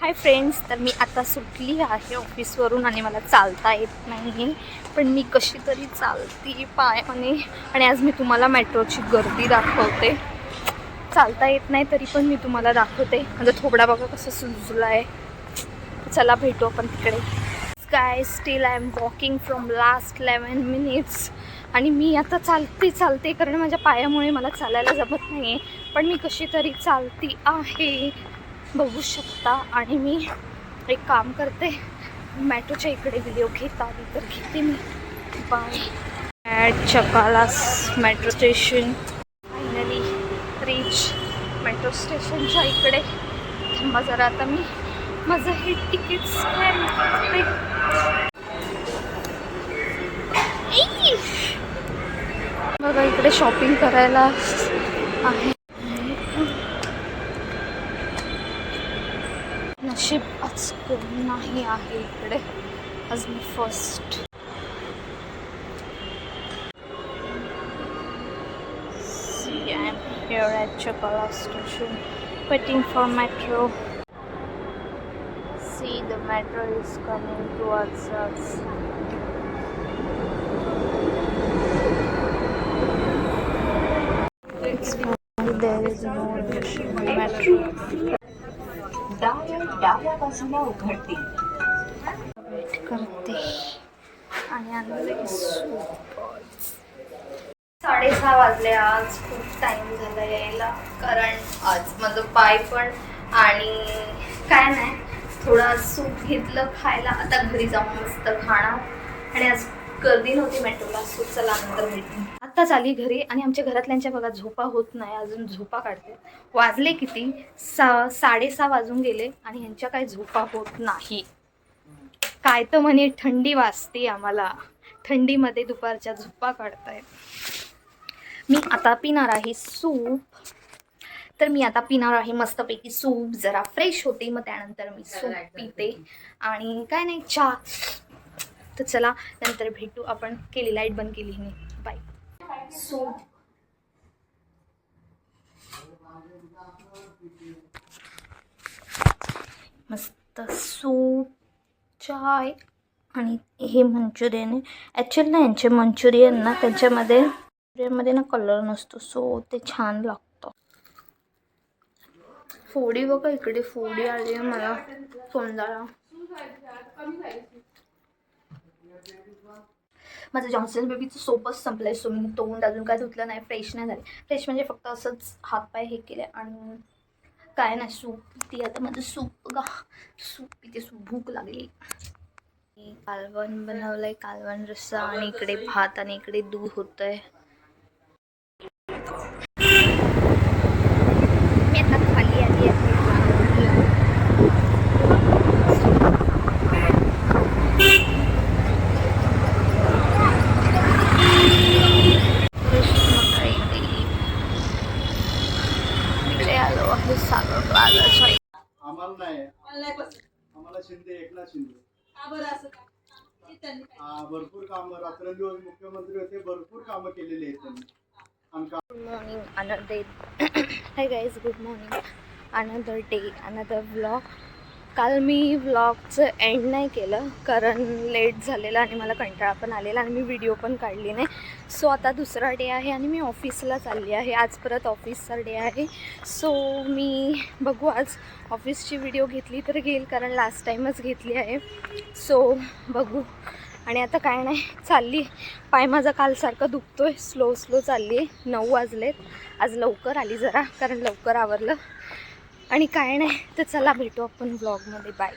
Hi friends, तर मी आता सुटली आहे ऑफिसवरून आणि मला चालता येत नाही, पण मी कशी तरी चालती पायाने. आणि आज मी तुम्हाला मेट्रोची गर्दी दाखवते. चालता येत नाही तरी पण मी तुम्हाला दाखवते. माझा थोबडा बघा कसं सुजला आहे. चला भेटू आपण तिकडे. Sky still I am walking from last 11 minutes. आणि मी आता चालते कारण माझ्या पायामुळे मला चालायला जमत नाही आहे, पण मी कशी तरी चालती आहे, बघू शकता. आणि मी एक काम करते, मेट्रोच्या इकडे व्हिडिओ घेत आली तर घेते मी. बाय. ॲट चकालास metro station. Finally reach metro स्टेशनच्या इकडे. थांबा जरा, आता मी माझं हे तिकीट स्कॅन करते. बघा इकडे शॉपिंग करायला आहे. नशीब आज कोण नाही आहे इकडे. आज मी first. See, I am here at Chakala station waiting for metro. See, the metro is coming towards us. It's funny, there is no metro. डाव्या बाजूला उघडतील. वेट करते आणि आणले 6:30 वाजले. आज खूप टाइम झाला यायला, कारण आज माझं पाय पण आणि काय नाही, थोडा सूप घेतलं खायला. आता घरी जाऊन मस्त खाणार. आणि आज गर्दी नव्हती मेट्रोला, सो चला नंतर भेटू. आत्ताच आली घरी आणि आमच्या घरातल्यांच्या बघा झोपा होत नाही, अजून झोपा काढते. वाजले किती, 6:30 वाजून गेले आणि ह्यांच्या काय झोपा होत नाही. काय तर म्हणे थंडी वाजते आम्हाला, थंडीमध्ये दुपारच्या झोपा काढतायत. मी आता पिणार आहे सूप. तर मी आता पिणार आहे मस्तपैकी सूप, जरा फ्रेश होते, मग त्यानंतर मी सूप पिते. आणि काय नाही, चहा. तर चला नंतर भेटू आपण. केली लाईट बंद केली हिने. बाय. सूप मस्त सूप, चाय आणि हे मंचुरियन आहे. ॲक्च्युअली ना यांचे मंचुरियन ना, त्यांच्यामध्ये ना कलर नसतो, सो ते छान लागतं. फोडी बघा इकडे, फोडी आली आहे मला तोंडाला. माझं जॉन्सन बेबीचं सोपच संपलंय, सो मी तोंड अजून काय धुतलं नाही, फ्रेश नाही झाले. फ्रेश म्हणजे फक्त असंच हातपाय हे केले आणि काय नाही, सूप पिते आता. माझं सूप बघा, सूप पिते, सूप भूक लागली. कालवण बनवलंय, कालवण रस्सा, आणि इकडे भात आणि इकडे दूध होतंय. मी आता खाली आली आहे. आम्हाला शिंदे, एकनाथ शिंदे भरपूर काम, रात्रंदिवस मुख्यमंत्री होते, भरपूर कामं केलेली आहेत त्यांनी. Good morning, another day. Hi guys, good morning, another day, another vlog. काल मी व्लॉगचं एंड नाही केलं कारण लेट झालेला आणि मला कंटाळा पण आलेला आणि मी व्हिडिओ पण काढली नाही. सो आता दुसरा डे आहे आणि मी ऑफिसला चालली आहे. आज परत ऑफिसचा डे आहे. सो मी बघू, आज ऑफिसची व्हिडिओ घेतली तर घेईल, कारण लास्ट टाईमच घेतली आहे. सो बघू. आणि आता काय नाही, चालली. पाय माझा कालसारखा दुखतोय, स्लो चालली आहे. 9 वाजलेत. आज लवकर आली जरा, कारण लवकर आवरलं. आणि काय नाही, तर चला भेटू आपण व्लॉगमध्ये. बाय.